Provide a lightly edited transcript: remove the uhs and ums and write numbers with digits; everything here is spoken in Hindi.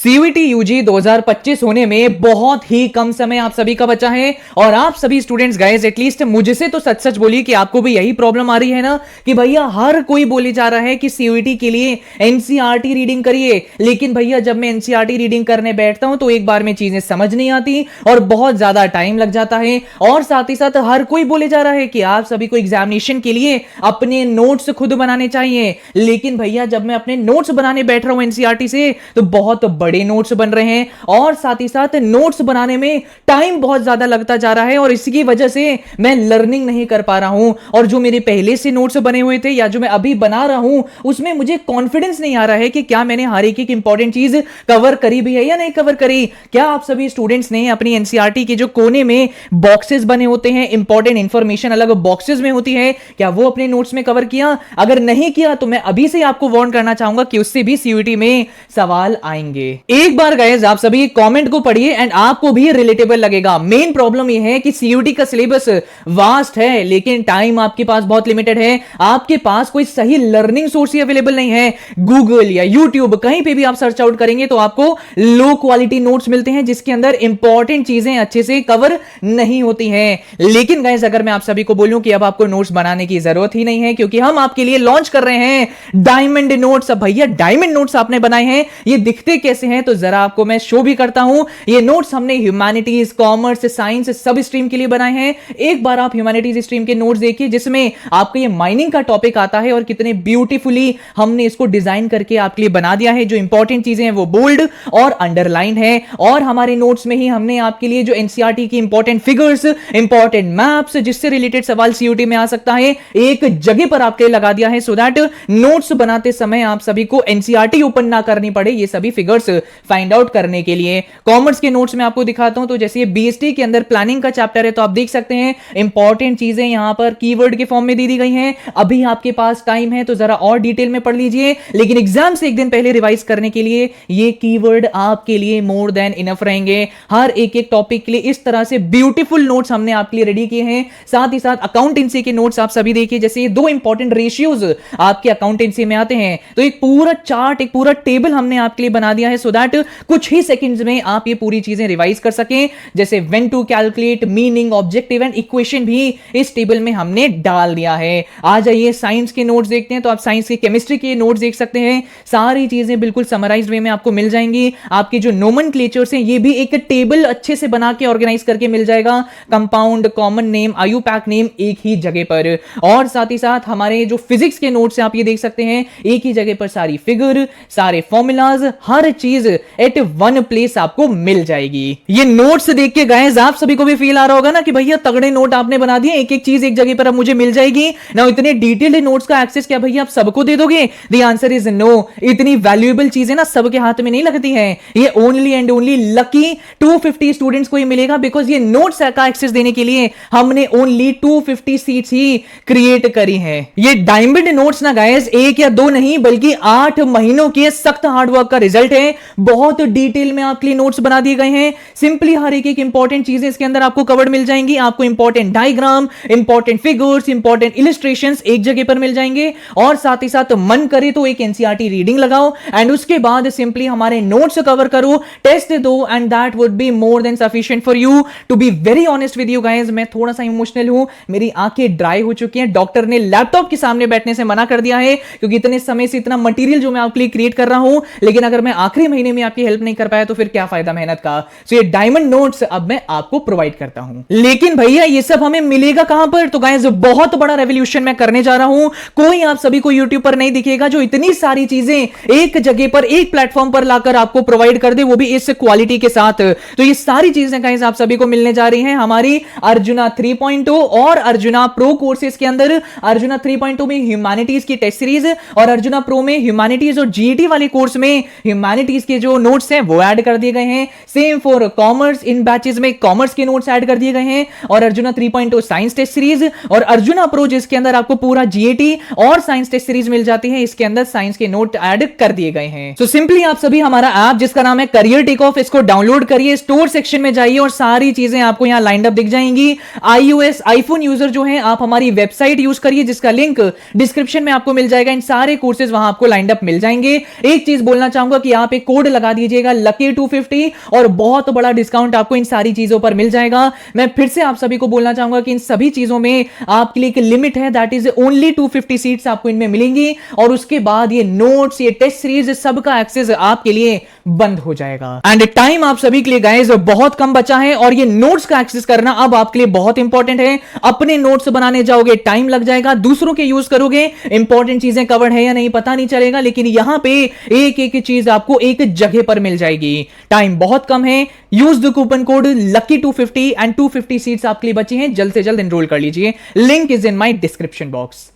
सीयूईटी यूजी 2025 होने में बहुत ही कम समय आप सभी का बचा है और आप सभी स्टूडेंट्स गाइस एटलीस्ट मुझसे तो सच सच बोलिए कि आपको भी यही प्रॉब्लम आ रही है ना कि भैया हर कोई बोले जा रहा है कि सीयूईटी के लिए एनसीईआरटी रीडिंग करिए, लेकिन भैया जब मैं एनसीईआरटी रीडिंग करने बैठता हूं तो एक बार में चीजें समझ नहीं आती और बहुत ज्यादा टाइम लग जाता है। और साथ ही साथ हर कोई बोले जा रहा है कि आप सभी को एग्जामिनेशन के लिए अपने नोट्स खुद बनाने चाहिए, लेकिन भैया जब मैं अपने नोट्स बनाने बैठ रहा हूं एनसीईआरटी से तो बहुत बड़े नोट्स बन रहे हैं और साथ ही साथ नोट्स बनाने में टाइम बहुत ज्यादा लगता जा रहा है और इसकी वजह से मैं लर्निंग नहीं कर पा रहा हूं। और जो मेरे पहले से नोट्स बने हुए थे या जो मैं अभी बना रहा हूं उसमें मुझे कॉन्फिडेंस नहीं आ रहा है कि क्या मैंने हर एक इंपॉर्टेंट चीज कवर करी भी है या नहीं कवर करी। क्या आप सभी स्टूडेंट्स ने अपनी एनसीईआरटी के जो कोने में बॉक्सेस बने होते हैं, इंपॉर्टेंट इंफॉर्मेशन अलग बॉक्सेस में होती है, क्या वो अपने नोट्स में कवर किया? अगर नहीं किया तो मैं अभी से आपको वार्न करना चाहूंगा कि उससे भी सीयूईटी में सवाल आएंगे। एक बार गाइस आप सभी कमेंट को पढ़िए एंड आपको भी रिलेटेबल लगेगा। मेन प्रॉब्लम यह है कि सीयूईटी का सिलेबस वास्ट है लेकिन टाइम आपके पास बहुत लिमिटेड है। आपके पास कोई सही लर्निंग सोर्स ही अवेलेबल नहीं है। गूगल या यूट्यूब कहीं पे भी आप सर्च आउट करेंगे तो आपको लो क्वालिटी नोट्स मिलते हैं जिसके अंदर इंपॉर्टेंट चीजें अच्छे से कवर नहीं होती हैं। लेकिन गाइस अगर मैं आप सभी को बोलूं कि अब आपको नोट्स बनाने की जरूरत ही नहीं है क्योंकि हम आपके लिए लॉन्च कर रहे हैं डायमंड नोट्स। अब भैया डायमंड नोट्स आपने बनाए हैं, ये दिखते कैसे हैं तो जरा आपको मैं शो भी करता हूं। ये नोट्स हमने ह्यूमैनिटीज, कॉमर्स, साइंस सब स्ट्रीम के लिए बनाए हैं। एक बार आप ह्यूमैनिटीज स्ट्रीम के नोट्स देखिए जिसमें आपको ये माइनिंग का टॉपिक आता है और कितने ब्यूटीफुली हमने इसको डिजाइन करके आपके लिए बना दिया है। जो इंपॉर्टेंट चीजें हैं वो बोल्ड और अंडरलाइन है और हमारे नोट्स में ही हमने आपके लिए जो एनसीईआरटी की इंपॉर्टेंट फिगर्स, इंपॉर्टेंट मैप्स जिससे रिलेटेड सवाल सीयूईटी में आ सकता है एक जगह पर आपके लिए लगा दिया है सो दैट नोट्स बनाते समय आप सभी को एनसीईआरटी ओपन ना करनी पड़े ये सभी फिगर्स फाइंड आउट करने के लिए। कॉमर्स के नोट्स में आपको दिखाता हूं तो जैसे ये बीएसटी के अंदर प्लानिंग का चैप्टर है तो आप देख सकते हैं इंपॉर्टेंट चीजें यहां पर कीवर्ड के फॉर्म में दे दी गई हैं। अभी आपके पास टाइम है तो जरा और डिटेल में पढ़ लीजिए, लेकिन एग्जाम से एक दिन पहले रिवाइज करने के लिए ये कीवर्ड आपके लिए मोर देन इनफ रहेंगे। हर एक एक टॉपिक के लिए इस तरह से ब्यूटीफुल नोट्स हमने आपके लिए रेडी किए हैं। साथ ही साथ अकाउंटेंसी के नोट्स आप सभी देखिए, जैसे ये दो इंपॉर्टेंट रेशियोज आपके अकाउंटेंसी में आते हैं तो एक पूरा चार्ट, एक पूरा टेबल हमने आपके लिए बना दिया है सो दैट कुछ ही सेकंड्स में आप ये पूरी चीजें रिवाइज कर सकें। जैसे when to calculate, meaning, objective and equation भी इस टेबल में हमने डाल दिया है। आ जाइए साइंस के नोट्स देखते हैं तो आप साइंस के केमिस्ट्री के नोट्स देख सकते हैं। सारी चीजें बिल्कुल समराइज्ड वे में आपको मिल जाएंगी। आपके जो नोमेनक्लेचर्स हैं ये भी एक टेबल अच्छे से बना के ऑर्गेनाइज करके मिल जाएगा। Compound, common name, IUPAC name एक ही जगह पर। और साथ ही साथ हमारे जो फिजिक्स के नोट्स हैं आप ये देख सकते हैं एक ही जगह पर सारी फिगर, सारे फॉर्मूलाज, हर चीज एट वन प्लेस आपको मिल जाएगी। ये नोट्स देख के गाइस आप सभी को भी फील आ रहा होगा ना कि भैया तगड़े नोट आपने बना दिए, एक एक चीज एक जगह पर अब मुझे मिल जाएगी ना। इतने डिटेल्ड नोट्स का एक्सेस क्या भैया आप सबको दे दोगे? The answer is no. इतनी वैल्यूएबल चीजें ना सबके हाथ में नहीं लगती हैं। ये only and only lucky 250 students को ही मिलेगा बिकॉज ये नोट्स का एक्सेस देने के लिए हमने ओनली 250 सीट्स ही क्रिएट करी हैं। ये डायमंड नोट्स ना गाइस एक या दो नहीं बल्कि 8 महीनों के सख्त हार्डवर्क का रिजल्ट है। बहुत डिटेल में आपके लिए नोट्स बना दिए गए हैं। सिंपली हर एक एक इंपॉर्टेंट चीजें इसके अंदर आपको कवर्ड मिल जाएंगी। आपको important diagram, important figures, important illustrations एक जगह पर मिल जाएंगे और साथ ही साथ मन करे तो एक एनसीईआरटी रीडिंग लगाओ एंड उसके बाद सिंपली हमारे नोट्स कवर करो, टेस्ट दो and that would be more than sufficient for you. To be very honest with you guys मैं थोड़ा सा इमोशनल हूं, मेरी आंखें ड्राई हो चुकी हैं। डॉक्टर ने लैपटॉप के सामने बैठने से मना कर दिया है क्योंकि इतने समय से इतना मटेरियल जो मैं आपके लिए क्रिएट कर रहा हूं, लेकिन अगर मैं आखिरी महीने में आपकी हेल्प नहीं कर पाया तो फिर क्या फायदा मेहनत का। सो ये डायमंड नोट्स अब मैं आपको प्रोवाइड करता हूं। लेकिन भैया ये सब हमें मिलेगा कहां पर? तो गाइस बहुत बड़ा रेवोल्यूशन मैं करने जा रहा हूं। कोई आप सभी को यूट्यूब पर नहीं दिखेगा जो इतनी सारी चीजें एक जगह पर, एक प्लेटफॉर्म पर लाकर आपको प्रोवाइड कर दे, वो भी इस क्वालिटी के साथ। तो ये सारी चीजें गाइस आप सभी को मिलने जा रही हैं हमारी अर्जुना 3.0 और अर्जुना प्रो कोर्सेज के अंदर। अर्जुना 3.0 में ह्यूमैनिटीज की टेस्ट सीरीज और अर्जुना प्रो में ह्यूमैनिटीज और जीईटी वाले कोर्स में ह्यूमैनिटीज के जो नोट्स हैं वो ऐड कर दिए गए हैं। Same for commerce, in batches में कॉमर्स के नोट्स ऐड कर दिए गए हैं और अर्जुना 3.0 साइंस टेस्ट सीरीज और अर्जुना प्रो जिसके अंदर आपको पूरा जीईटी और साइंस टेस्ट सीरीज मिल जाती है, इसके अंदर साइंस के नोट ऐड कर दिए गए हैं। सो सिंपली आप सभी हमारा ऐप जिसका नाम है करियर टेक ऑफ, इसको डाउनलोड करिए, स्टोर सेक्शन में जाइए और सारी चीजें आपको यहां लाइंड अप दिख जाएंगी। आईओएस, आईफोन यूजर जो है आप हमारी वेबसाइट यूज करिए जिसका लिंक डिस्क्रिप्शन में आपको मिल जाएगा। इन सारे कोर्सेज वहां आपको लाइंड अप मिल जाएंगे। एक चीज बोलना चाहूंगा कि आप एक कोड कोड लगा दीजिएगा लकी 250 और बहुत बड़ा डिस्काउंट आपको इन सारी चीजों पर मिल जाएगा। मैं फिर से आप सभी को बोलना चाहूंगा कि इन सभी चीजों में आपके लिए एक लिमिट है, दैट इज ओनली 250 सीट्स आपको इनमें मिलेंगी और उसके बाद ये नोट्स, ये टेस्ट सीरीज, सबका एक्सेस आपके लिए बंद हो जाएगा। एंड टाइम आप सभी के लिए गाइस बहुत कम बचा है और ये नोट्स का एक्सेस करना अब आपके लिए बहुत इंपॉर्टेंट है। अपने नोट्स बनाने जाओगे टाइम लग जाएगा, दूसरों के यूज करोगे इंपॉर्टेंट चीजें कवर्ड है या नहीं पता नहीं चलेगा, लेकिन यहां पे एक एक चीज आपको एक जगह पर मिल जाएगी। टाइम बहुत कम है, use the coupon code lucky 250 and 250 seats आपके लिए बची हैं। जल्द से जल्द एनरोल कर लीजिए, link is in my description box.